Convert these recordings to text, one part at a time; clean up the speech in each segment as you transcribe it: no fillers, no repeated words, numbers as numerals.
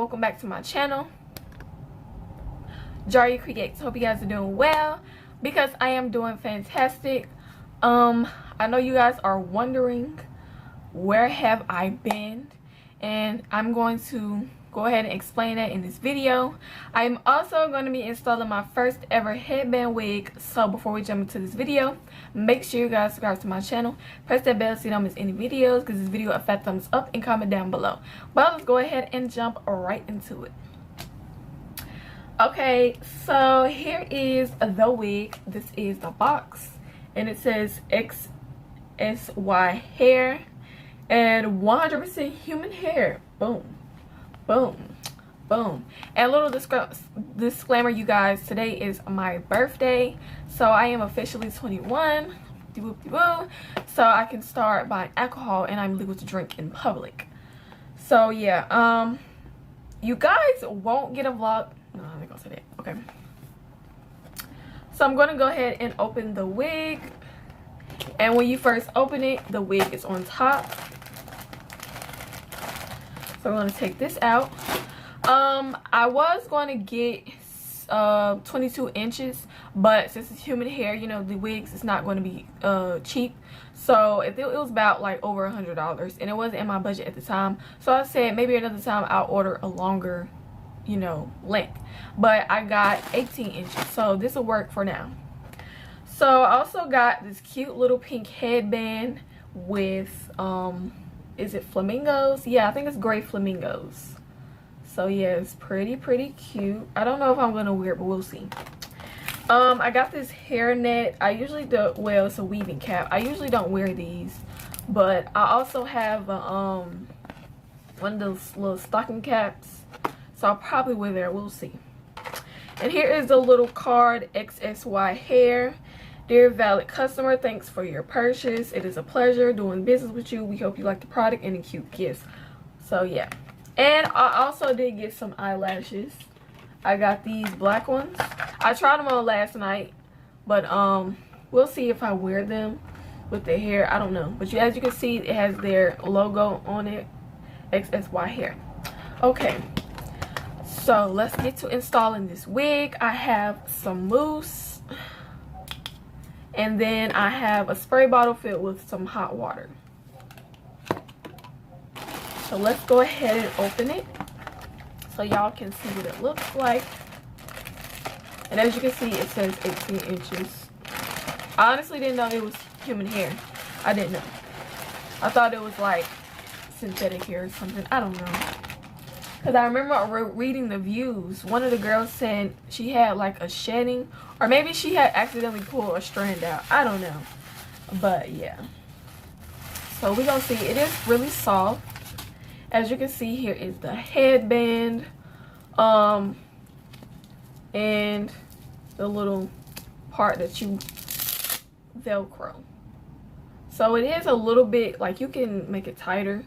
welcome back to my channel, Jaria Creates. Hope you guys are doing well, because I am doing fantastic. I know you guys are wondering, where have I been? And I'm going to go ahead and explain that in this video. I'm also going to be installing my first ever headband wig. So before we jump into this video, make sure you guys subscribe to my channel, press that bell so you don't miss any videos, because this video a fat thumbs up, and comment down below. But let's go ahead and jump right into it. Okay, so here is the wig. This is the box, and it says XSY hair and 100% human hair. Boom, boom, boom. And a little disclaimer, you guys, today is my birthday, so I am officially 21, so I can start buying alcohol and I'm legal to drink in public. So yeah, you guys won't get a vlog. No, I'm not gonna say that. Okay, so I'm gonna go ahead and open the wig, and when you first open it, the wig is on top. So I'm going to take this out. I was going to get 22 inches, but since it's human hair, you know, the wigs is not going to be cheap. So it was about like over $100, and it wasn't in my budget at the time. So I said maybe another time I'll order a longer, you know, length. But I got 18 inches, so this will work for now. So I also got this cute little pink headband with is it flamingos? Yeah, I think it's gray flamingos. So yeah, it's pretty cute. I don't know if I'm gonna wear it, but we'll see. I got this hairnet. I usually do, well, it's a weaving cap. I usually don't wear these, but I also have one of those little stocking caps, so I'll probably wear that. We'll see. And here is the little card, XSY hair. Dear valid customer, thanks for your purchase. It is a pleasure doing business with you. We hope you like the product and the cute gifts. So yeah, and I also did get some eyelashes. I got these black ones. I tried them on last night, but we'll see if I wear them with the hair. I don't know, but as you can see, it has their logo on it, XSY hair. Okay, so let's get to installing this wig. I have some mousse, and then I have a spray bottle filled with some hot water. So let's go ahead and open it so y'all can see what it looks like. And as you can see, it says 18 inches. I honestly didn't know it was human hair. I didn't know. I thought it was like synthetic hair or something. I don't know. Because I remember reading the views. One of the girls said she had like a shedding, or maybe she had accidentally pulled a strand out. I don't know. But yeah. So we're going to see. It is really soft. As you can see, here is the headband. And the little part that you Velcro. So it is a little bit, like, you can make it tighter.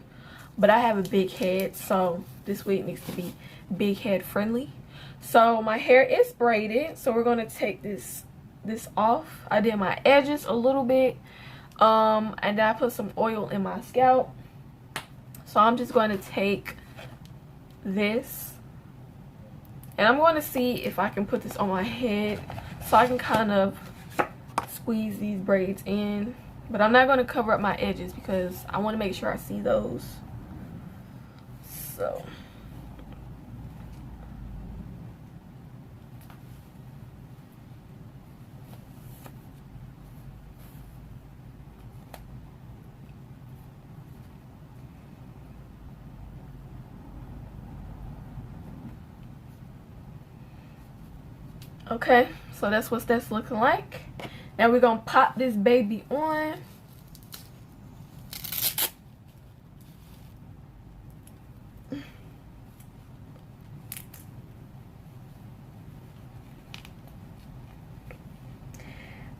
But I have a big head, so this wig needs to be big head friendly. So my hair is braided, so we're going to take this off. I did my edges a little bit, and I put some oil in my scalp. So I'm just going to take this, and I'm going to see if I can put this on my head so I can kind of squeeze these braids in. But I'm not going to cover up my edges because I want to make sure I see those. So okay, so that's what that's looking like. Now we're gonna pop this baby on.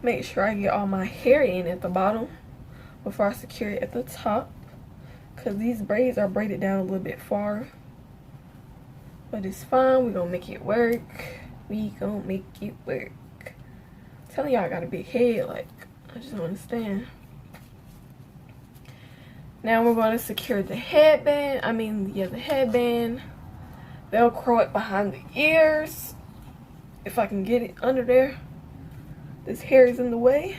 Make sure I get all my hair in at the bottom before I secure it at the top, because these braids are braided down a little bit far. But it's fine. We're gonna make it work. We gonna make it work. I'm telling y'all I got a big head, like, I just don't understand. Now we're going to secure the headband. The headband Velcro it behind the ears if I can get it under there. This hair is in the way.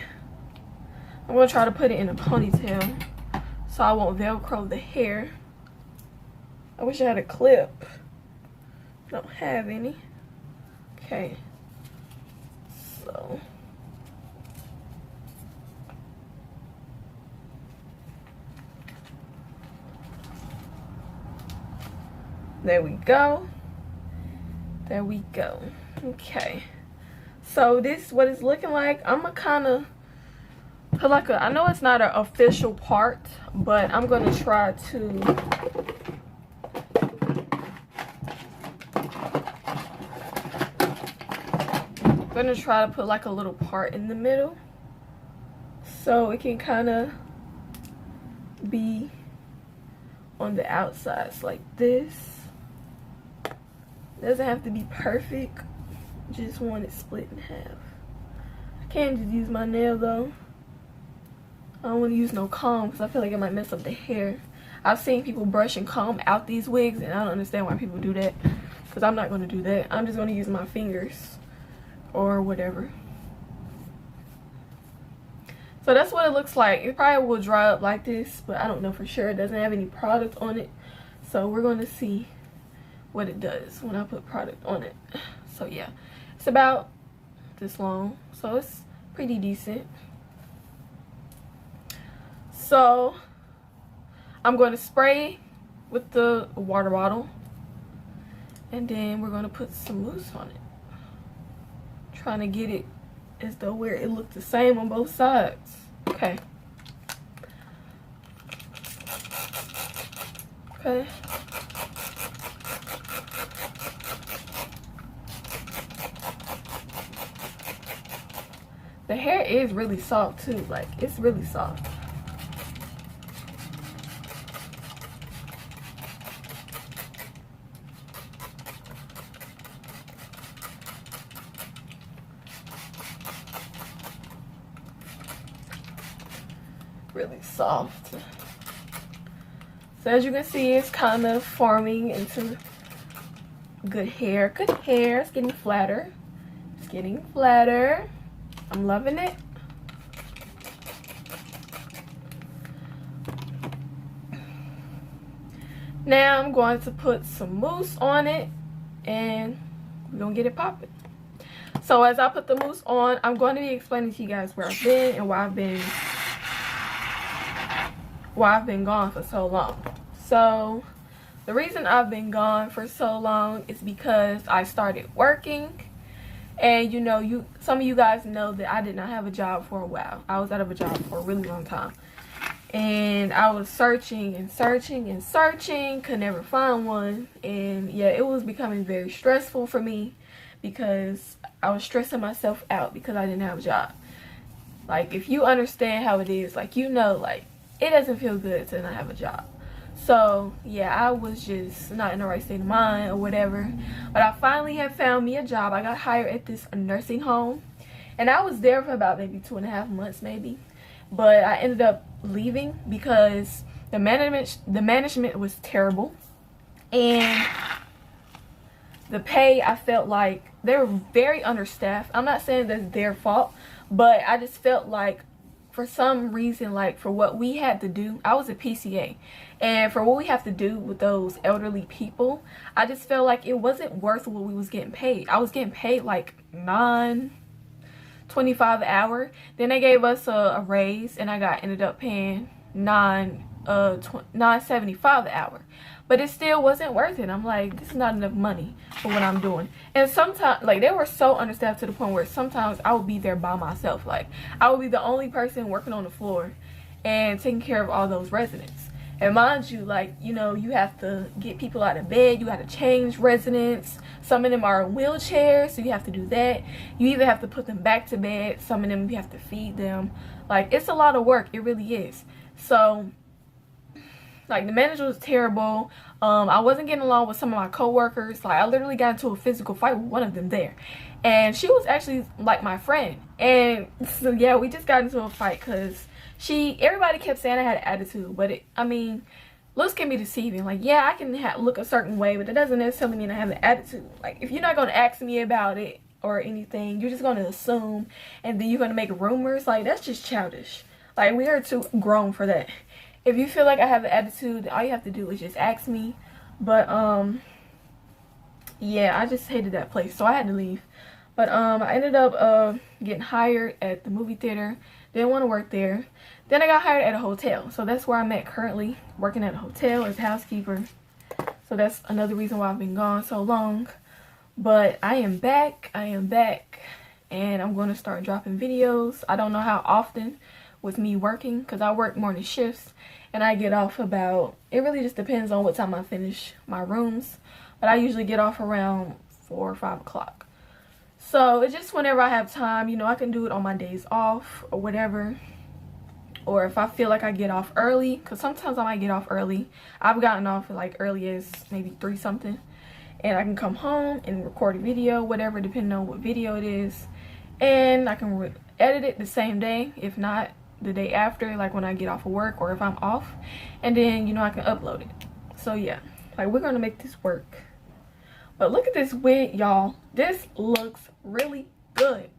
I'm gonna try to put it in a ponytail so I won't Velcro the hair. I wish I had a clip. Don't have any. Okay. So there we go. There we go. Okay. So this is what it's looking like. I'm gonna kind of put like a, I know it's not an official part, but I'm gonna try to put like a little part in the middle so it can kind of be on the outsides like this. Doesn't have to be perfect, just want it split in half. I can't just use my nail though. I don't want to use no comb because I feel like it might mess up the hair. I've seen people brush and comb out these wigs and I don't understand why people do that, because I'm not going to do that. I'm just going to use my fingers or whatever. So that's what it looks like. It probably will dry up like this, but I don't know for sure. It doesn't have any product on it, so we're going to see what it does when I put product on it. So yeah, it's about this long, so it's pretty decent. So I'm going to spray with the water bottle, and then we're going to put some mousse on it, trying to get it as though where it looked the same on both sides. Okay. Okay. The hair is really soft too, like it's really soft. Really soft. So as you can see, it's kind of forming into good hair. Good hair. It's getting flatter. It's getting flatter. I'm loving it. Now I'm going to put some mousse on it and we're gonna get it popping. So as I put the mousse on, I'm going to be explaining to you guys where I've been and why I've been gone for so long. So the reason I've been gone for so long is because I started working. And you know, some of you guys know that I did not have a job for a while. I was out of a job for a really long time. And I was searching and searching and searching, could never find one. And yeah, it was becoming very stressful for me because I was stressing myself out because I didn't have a job. Like, if you understand how it is, like, you know, like, it doesn't feel good to not have a job. So yeah, I was just not in the right state of mind or whatever. But I finally have found me a job. I got hired at this nursing home, and I was there for about maybe 2.5 months maybe. But I ended up leaving because the management was terrible, and the pay, I felt like they were very understaffed. I'm not saying that's their fault, but I just felt like for some reason, like for what we had to do, I was a PCA, and for what we have to do with those elderly people, I just felt like it wasn't worth what we was getting paid. I was getting paid like $9.25 an hour. Then they gave us a raise, and I ended up paying $9.75 an hour. But it still wasn't worth it. I'm like, this is not enough money for what I'm doing. And sometimes, like, they were so understaffed to the point where sometimes I would be there by myself. Like, I would be the only person working on the floor and taking care of all those residents. And mind you, like, you know, you have to get people out of bed. You have to change residents. Some of them are in wheelchairs, so you have to do that. You either have to put them back to bed. Some of them, you have to feed them. Like, it's a lot of work. It really is. So, like, the manager was terrible. I wasn't getting along with some of my coworkers. Like, I literally got into a physical fight with one of them there, and she was actually like my friend. And so yeah, we just got into a fight because everybody kept saying I had an attitude, but I mean, looks can be deceiving. Like, yeah, I can look a certain way, but that doesn't necessarily mean I have an attitude. Like, if you're not going to ask me about it or anything, you're just going to assume, and then you're going to make rumors. Like, that's just childish. Like, we are too grown for that. If you feel like I have an attitude, all you have to do is just ask me. But yeah, I just hated that place, so I had to leave. But I ended up getting hired at the movie theater. Didn't want to work there. Then I got hired at a hotel, so that's where I'm at currently, working at a hotel as housekeeper. So that's another reason why I've been gone so long. But I am back, and I'm going to start dropping videos. I don't know how often with me working, because I work morning shifts, and I get off about, it really just depends on what time I finish my rooms, but I usually get off around 4 or 5 o'clock. So it's just whenever I have time, you know, I can do it on my days off or whatever. Or if I feel like I get off early, because sometimes I might get off early. I've gotten off like early as maybe 3 something. And I can come home and record a video, whatever, depending on what video it is. And I can edit it the same day, if not the day after, like when I get off of work or if I'm off. And then, you know, I can upload it. So yeah, like we're going to make this work. But look at this wig, y'all. This looks really good.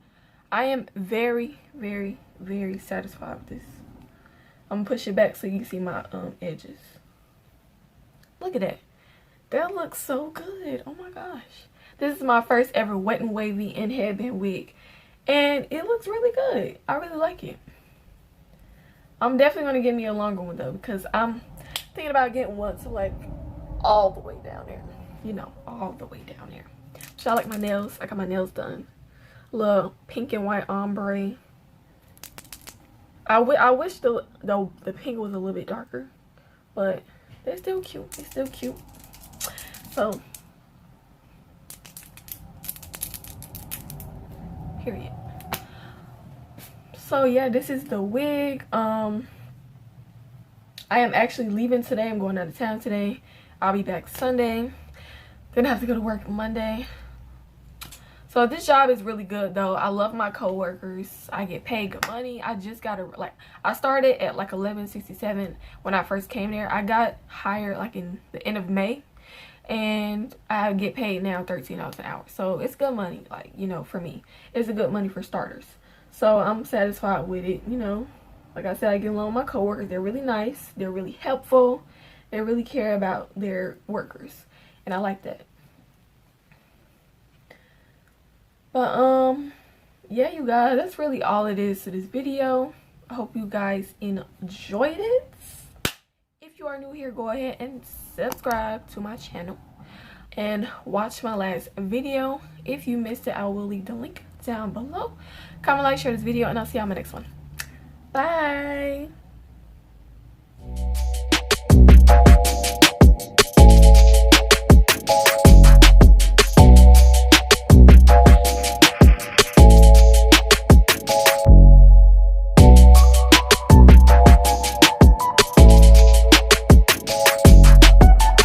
I am very, very, very satisfied with this. I'm gonna push it back so you can see my edges. Look at that. That looks so good. Oh my gosh. This is my first ever wet and wavy and headband wig. And it looks really good. I really like it. I'm definitely gonna get me a longer one though, because I'm thinking about getting one so like all the way down there. You know, all the way down there. So I like my nails. I got my nails done. A little pink and white ombre. I wish the pink was a little bit darker, but they're still cute. They're still cute. So, period. So yeah, this is the wig. I am actually leaving today. I'm going out of town today. I'll be back Sunday. Then I have to go to work Monday. So this job is really good though. I love my coworkers. I get paid good money. I just got I started at like $11.67 when I first came there. I got hired like in the end of May, and I get paid now $13 an hour. So it's good money, like, you know, for me. It's a good money for starters. So I'm satisfied with it, you know. Like I said, I get along with my coworkers. They're really nice. They're really helpful. They really care about their workers, and I like that. But yeah, you guys, that's really all it is to this video. I hope you guys enjoyed it. If you are new here, go ahead and subscribe to my channel and watch my last video. If you missed it, I will leave the link down below. Comment, like, share this video, and I'll see you on my next one. Bye.